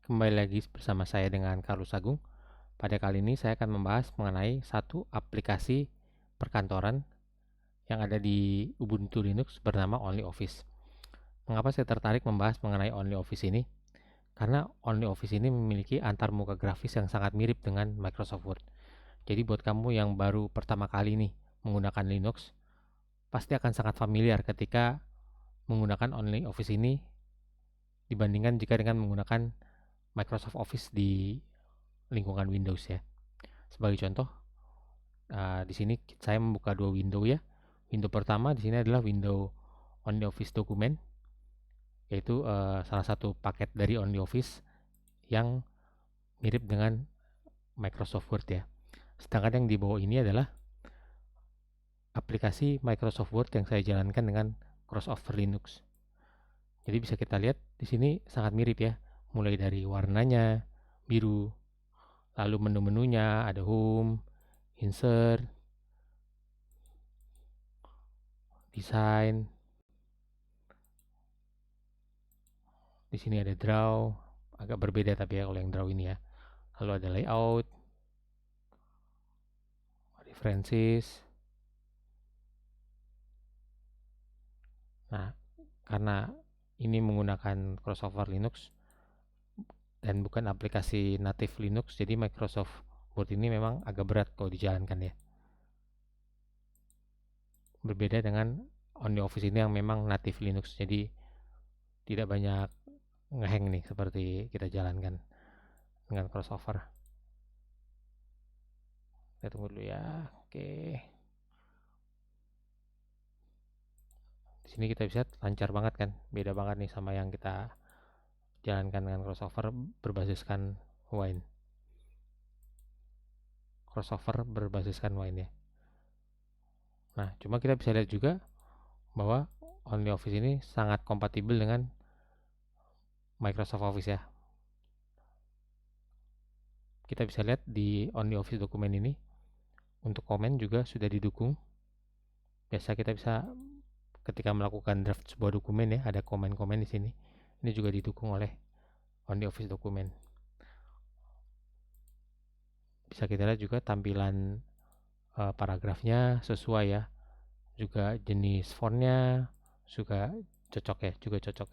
Kembali lagi bersama saya dengan Carlos Agung. Pada kali ini saya akan membahas mengenai satu aplikasi perkantoran yang ada di Ubuntu Linux bernama OnlyOffice. Mengapa saya tertarik membahas mengenai OnlyOffice ini? Karena OnlyOffice ini memiliki antarmuka grafis yang sangat mirip dengan Microsoft Word. Jadi buat kamu yang baru pertama kali nih menggunakan Linux, pasti akan sangat familiar ketika menggunakan OnlyOffice ini dibandingkan jika dengan menggunakan Microsoft Office di lingkungan Windows ya. Sebagai contoh, di sini saya membuka dua window ya. Window pertama di sini adalah window OnlyOffice Document, yaitu salah satu paket dari OnlyOffice yang mirip dengan Microsoft Word ya. Sedangkan yang di bawah ini adalah aplikasi Microsoft Word yang saya jalankan dengan crossover Linux. Jadi bisa kita lihat di sini sangat mirip ya, mulai dari warnanya biru, lalu menu-menunya ada home, insert, desain. Di sini ada draw, agak berbeda tapi ya kalau yang draw ini ya. Lalu ada layout, references. Nah, karena ini menggunakan crossover Linux dan bukan aplikasi native Linux, jadi Microsoft Word ini memang agak berat kalau dijalankan ya. Berbeda dengan OnlyOffice ini yang memang native Linux, jadi tidak banyak ngehang nih seperti kita jalankan dengan crossover. Kita tunggu dulu ya. Oke. Di sini kita bisa lancar banget kan, beda banget nih sama yang kita jalankan dengan crossover berbasiskan Wine. Crossover berbasiskan Wine ya. Nah, cuma kita bisa lihat juga bahwa OnlyOffice ini sangat kompatibel dengan Microsoft Office ya. Kita bisa lihat di OnlyOffice dokumen ini untuk komen juga sudah didukung. Biasa kita bisa ketika melakukan draft sebuah dokumen ya, ada komen-komen di sini. Ini juga didukung oleh OnlyOffice dokumen. Bisa kita lihat juga tampilan paragrafnya sesuai ya, juga jenis fontnya juga cocok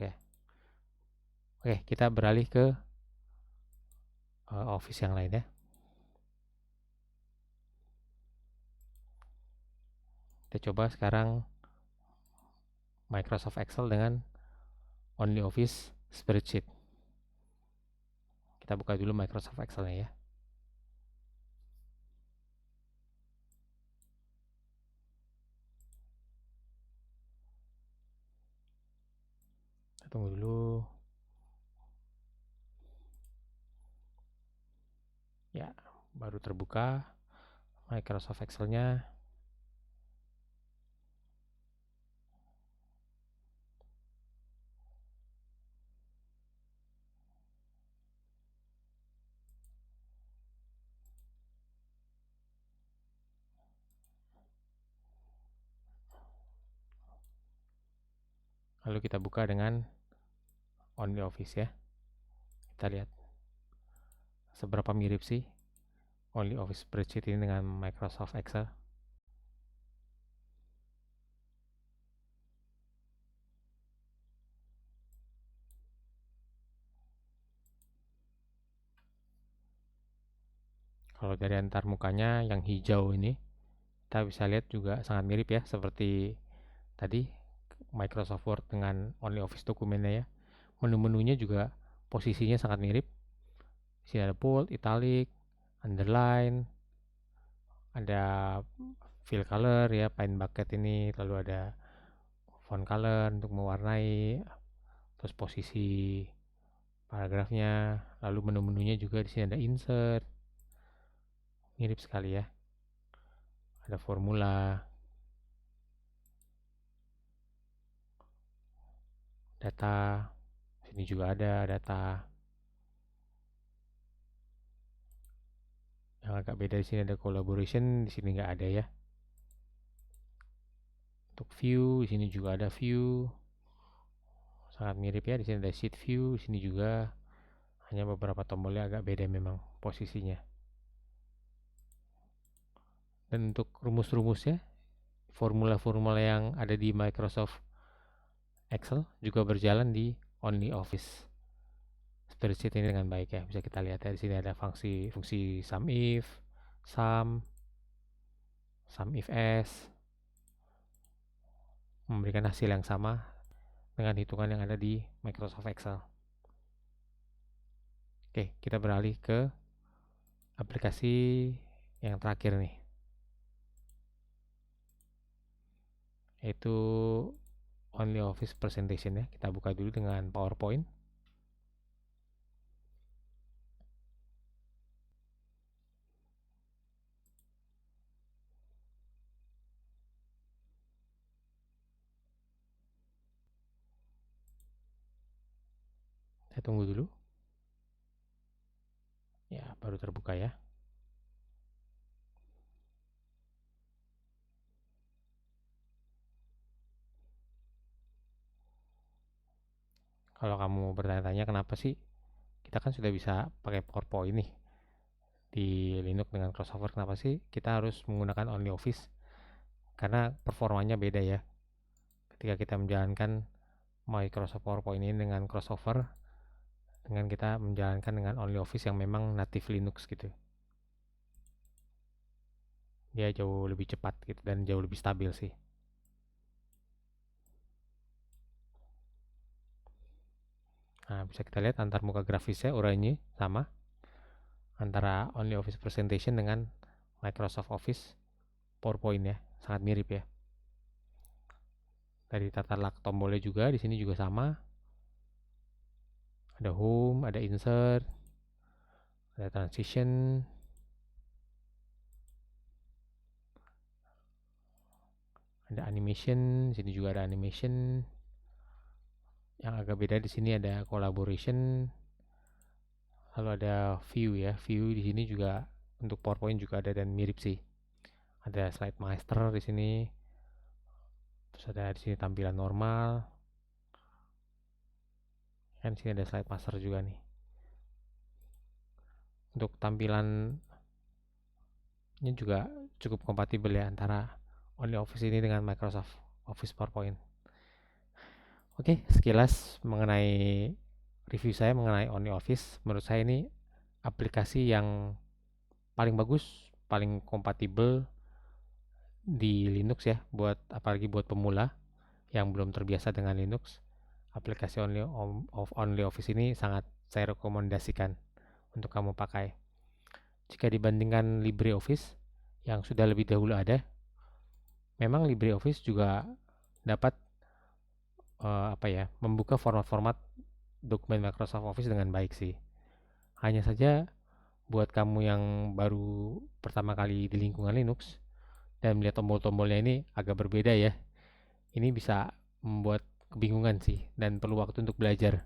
ya. Oke, kita beralih ke Office yang lain ya. Kita coba sekarang Microsoft Excel dengan OnlyOffice Spreadsheet. Kita buka dulu Microsoft Excel-nya ya. Kita tunggu dulu. Ya, baru terbuka Microsoft Excel-nya. Lalu kita buka dengan OnlyOffice ya. Kita lihat seberapa mirip sih OnlyOffice Spreadsheet ini dengan Microsoft Excel. Kalau dari antar mukanya yang hijau ini, kita bisa lihat juga sangat mirip ya, seperti tadi Microsoft Word dengan OnlyOffice dokumennya ya. Menu-menunya juga posisinya sangat mirip. Di sini ada bold, italic, underline, ada fill color ya, paint bucket ini, lalu ada font color untuk mewarnai, terus posisi paragrafnya, lalu menu-menunya juga di sini ada insert, mirip sekali ya. Ada formula, data, sini juga ada data. Yang agak beda di sini ada collaboration, di sini nggak ada ya. Untuk view, di sini juga ada view. Sangat mirip ya, di sini ada sheet view, di sini juga Hanya beberapa tombolnya agak beda memang posisinya. Dan untuk rumus-rumusnya, formula-formula yang ada di Microsoft Excel juga berjalan di OnlyOffice spreadsheet ini dengan baik ya. Bisa kita lihat ya, di sini ada fungsi sum, sum if s, memberikan hasil yang sama dengan hitungan yang ada di Microsoft Excel. Oke, kita beralih ke aplikasi yang terakhir nih, yaitu OnlyOffice Presentation ya. Kita buka dulu dengan PowerPoint. Saya tunggu dulu. Ya, baru terbuka ya. Kalau kamu bertanya-tanya kenapa sih kita kan sudah bisa pakai PowerPoint nih di Linux dengan crossover, kenapa sih kita harus menggunakan OnlyOffice? Karena performanya beda ya. Ketika kita menjalankan Microsoft PowerPoint ini dengan crossover, dengan kita menjalankan dengan OnlyOffice yang memang native Linux gitu. Dia jauh lebih cepat gitu dan jauh lebih stabil sih. Nah, bisa kita lihat antar muka grafisnya oranye sama antara OnlyOffice Presentation dengan Microsoft Office PowerPoint ya, sangat mirip ya. Dari tata letak tombolnya juga di sini juga sama. Ada home, ada insert, ada transition, ada animation. Di sini juga ada animation. Yang agak beda di sini ada collaboration. Lalu ada view ya. View di sini juga untuk PowerPoint juga ada dan mirip sih. Ada slide master di sini. Terus ada di sini tampilan normal. Kan di sini ada slide master juga nih. Untuk tampilannya juga cukup kompatibel ya antara OnlyOffice ini dengan Microsoft Office PowerPoint. Oke, sekilas mengenai review saya mengenai OnlyOffice. Menurut saya ini aplikasi yang paling bagus, paling kompatibel di Linux ya, apalagi buat pemula yang belum terbiasa dengan Linux. Aplikasi OnlyOffice ini sangat saya rekomendasikan untuk kamu pakai. Jika dibandingkan LibreOffice yang sudah lebih dahulu ada, memang LibreOffice juga dapat membuka format-format dokumen Microsoft Office dengan baik sih. Hanya saja buat kamu yang baru pertama kali di lingkungan Linux dan melihat tombol-tombolnya ini agak berbeda ya. Ini bisa membuat kebingungan sih dan perlu waktu untuk belajar.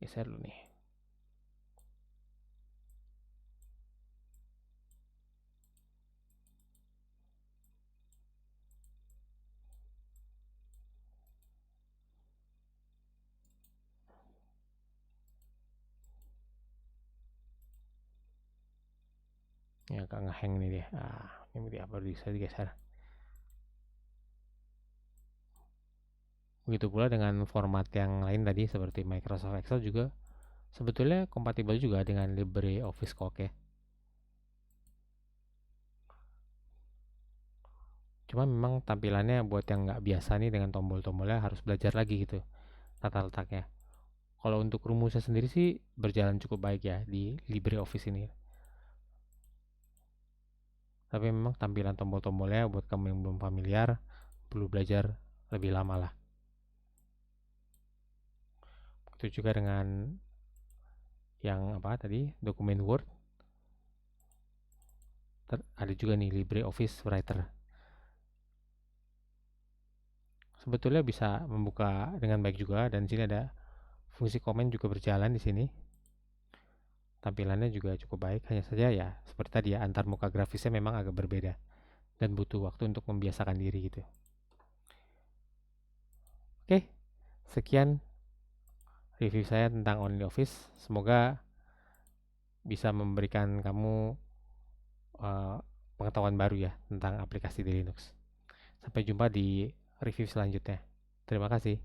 Geser dulu nih. Ini agak ngehang nih dia. Ini dia baru bisa digeser. Begitu pula dengan format yang lain tadi seperti Microsoft Excel juga sebetulnya kompatibel juga dengan LibreOffice Calc ya. Cuma memang tampilannya buat yang nggak biasa nih dengan tombol-tombolnya harus belajar lagi gitu tata letaknya. Kalau untuk rumusnya sendiri sih berjalan cukup baik ya di LibreOffice ini. Tapi memang tampilan tombol-tombolnya buat kamu yang belum familiar perlu belajar lebih lama lah. Itu juga dengan yang dokumen Word. Ada juga nih LibreOffice Writer. Sebetulnya bisa membuka dengan baik juga dan sini ada fungsi komen juga berjalan di sini. Tampilannya juga cukup baik, hanya saja ya seperti tadi ya antar muka grafisnya memang agak berbeda dan butuh waktu untuk membiasakan diri gitu. Oke, Sekian review saya tentang OnlyOffice. Semoga bisa memberikan kamu uh, pengetahuan baru ya tentang aplikasi di Linux. Sampai jumpa di review selanjutnya. Terima kasih.